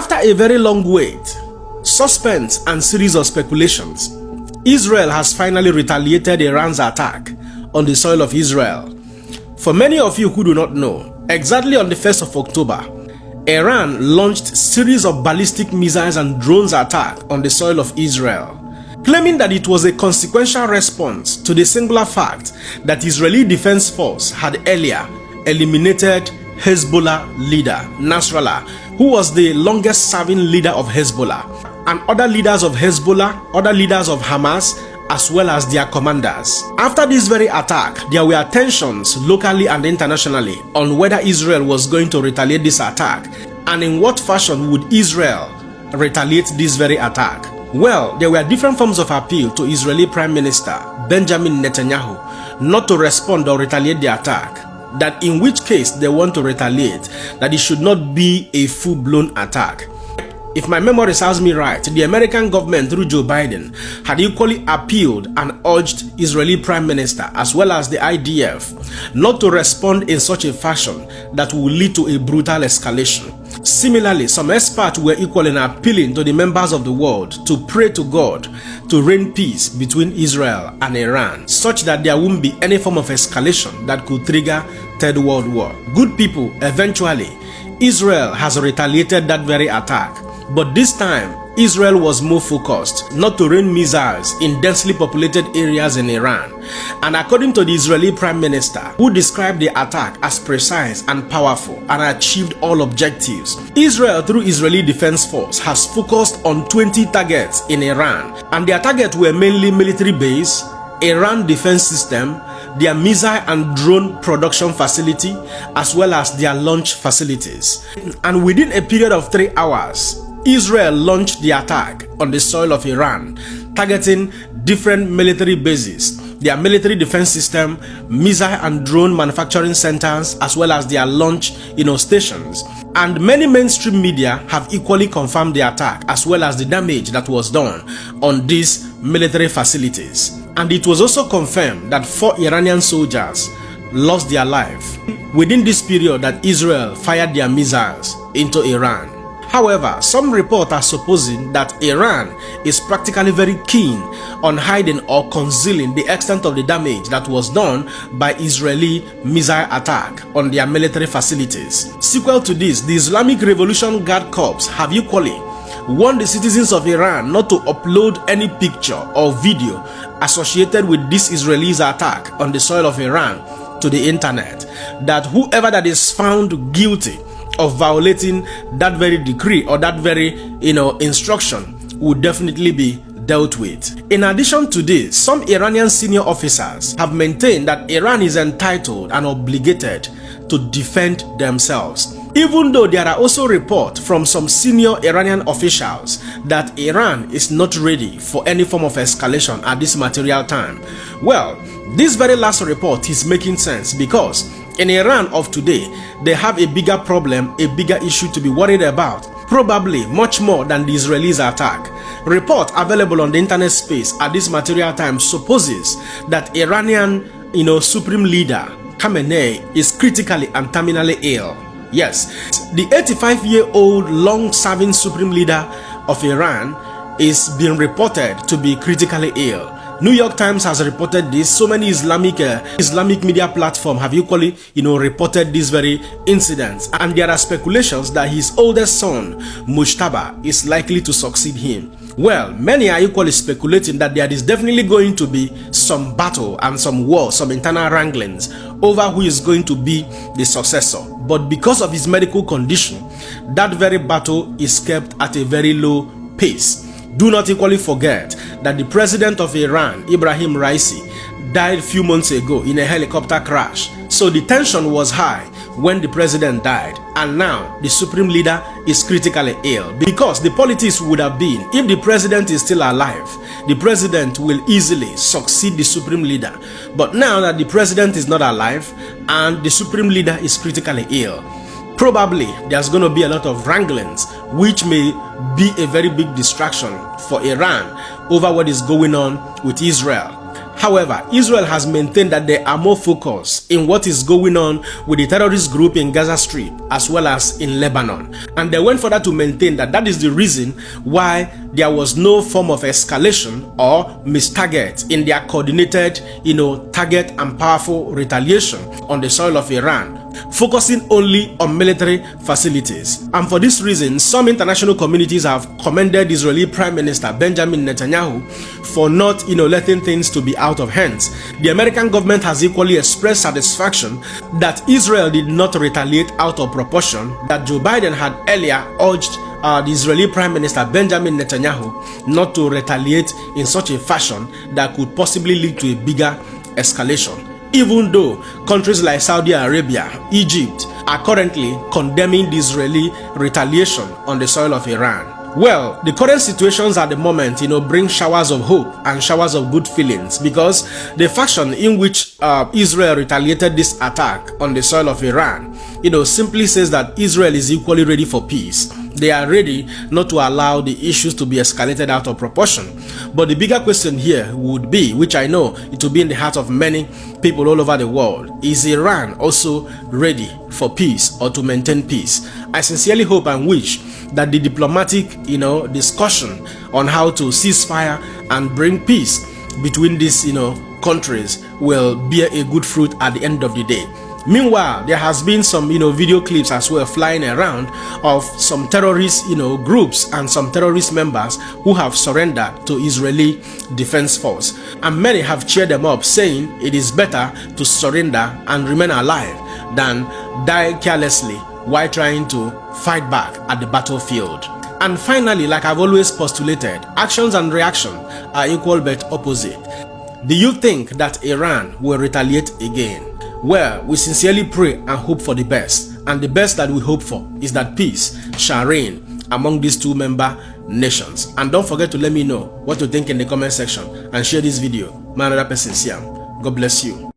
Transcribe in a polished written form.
After a very long wait, suspense and series of speculations, Israel has finally retaliated Iran's attack on the soil of Israel. For many of you who do not know, exactly on the 1st of October, Iran launched a series of ballistic missiles and drones attack on the soil of Israel, claiming that it was a consequential response to the singular fact that Israeli Defense Force had earlier eliminated Hezbollah leader Nasrallah, who was the longest serving leader of Hezbollah, and other leaders of Hezbollah, other leaders of Hamas, as well as their commanders. After this very attack, there were tensions locally and internationally on whether Israel was going to retaliate this attack, and in what fashion would Israel retaliate this very attack. Well, there were different forms of appeal to Israeli Prime Minister Benjamin Netanyahu not to respond or retaliate the attack, that in which case they want to retaliate, that it should not be a full-blown attack. If my memory serves me right, the American government through Joe Biden had equally appealed and urged Israeli Prime Minister as well as the IDF not to respond in such a fashion that will lead to a brutal escalation. Similarly, some experts were equally appealing to the members of the world to pray to God to reign peace between Israel and Iran, such that there won't be any form of escalation that could trigger Third World War. Good people, eventually, Israel has retaliated that very attack. But this time, Israel was more focused not to rain missiles in densely populated areas in Iran. And according to the Israeli Prime Minister, who described the attack as precise and powerful and achieved all objectives, Israel through Israeli Defense Force has focused on 20 targets in Iran, and their targets were mainly military base, Iran defense system, their missile and drone production facility, as well as their launch facilities. And within a period of 3 hours, Israel launched the attack on the soil of Iran, targeting different military bases, their military defense system, missile and drone manufacturing centers, as well as their launch stations. And many mainstream media have equally confirmed the attack as well as the damage that was done on these military facilities. And it was also confirmed that 4 Iranian soldiers lost their life within this period that Israel fired their missiles into Iran. However, some reports are supposing that Iran is practically very keen on hiding or concealing the extent of the damage that was done by Israeli missile attack on their military facilities. Sequel to this, the Islamic Revolution Guard Corps have equally warned the citizens of Iran not to upload any picture or video associated with this Israeli attack on the soil of Iran to the internet, that whoever that is found guilty of violating that very decree or that very instruction would definitely be dealt with. In addition to this, some Iranian senior officers have maintained that Iran is entitled and obligated to defend themselves, even though there are also reports from some senior Iranian officials that Iran is not ready for any form of escalation at this material time. Well, this very last report is making sense because in Iran of today, they have a bigger problem, a bigger issue to be worried about, probably much more than the Israelis' attack. Report available on the internet space at this material time supposes that Iranian, supreme leader Khamenei is critically and terminally ill. Yes, the 85-year-old long-serving supreme leader of Iran is being reported to be critically ill. New York Times has reported this. So many Islamic media platforms have equally, reported this very incident. And there are speculations that his oldest son, Mujtaba, is likely to succeed him. Well, many are equally speculating that there is definitely going to be some battle and some war, some internal wranglings over who is going to be the successor. But because of his medical condition, that very battle is kept at a very low pace. Do not equally forget that the president of Iran, Ibrahim Raisi, died a few months ago in a helicopter crash. So the tension was high when the president died, and now the supreme leader is critically ill, because the politics would have been, if the president is still alive, the president will easily succeed the supreme leader. But now that the president is not alive and the supreme leader is critically ill, probably there's going to be a lot of wranglings, which may be a very big distraction for Iran over what is going on with Israel. However, Israel has maintained that they are more focused in what is going on with the terrorist group in Gaza Strip as well as in Lebanon. And they went further to maintain that that is the reason why there was no form of escalation or mistarget in their coordinated, target and powerful retaliation on the soil of Iran, focusing only on military facilities. And for this reason, some international communities have commended Israeli Prime Minister Benjamin Netanyahu for not, letting things to be out of hands. The American government has equally expressed satisfaction that Israel did not retaliate out of proportion, that Joe Biden had earlier urged the Israeli Prime Minister Benjamin Netanyahu not to retaliate in such a fashion that could possibly lead to a bigger escalation. Even though countries like Saudi Arabia, Egypt are currently condemning the Israeli retaliation on the soil of Iran. Well, the current situations at the moment, bring showers of hope and showers of good feelings, because the fashion in which Israel retaliated this attack on the soil of Iran, simply says that Israel is equally ready for peace. They are ready not to allow the issues to be escalated out of proportion. But the bigger question here would be, which I know it will be in the heart of many people all over the world, is Iran also ready for peace or to maintain peace? I sincerely hope and wish that the diplomatic, discussion on how to cease fire and bring peace between these, countries will bear a good fruit at the end of the day. Meanwhile, there has been some, video clips as well flying around of some terrorist, groups and some terrorist members who have surrendered to Israeli Defense Force. And many have cheered them up, saying it is better to surrender and remain alive than die carelessly while trying to fight back at the battlefield. And finally, like I've always postulated, actions and reaction are equal but opposite. Do you think that Iran will retaliate again? Well, we sincerely pray and hope for the best, and the best that we hope for is that peace shall reign among these two member nations. And don't forget to let me know what you think in the comment section and share this video. My another person, Siam. God bless you.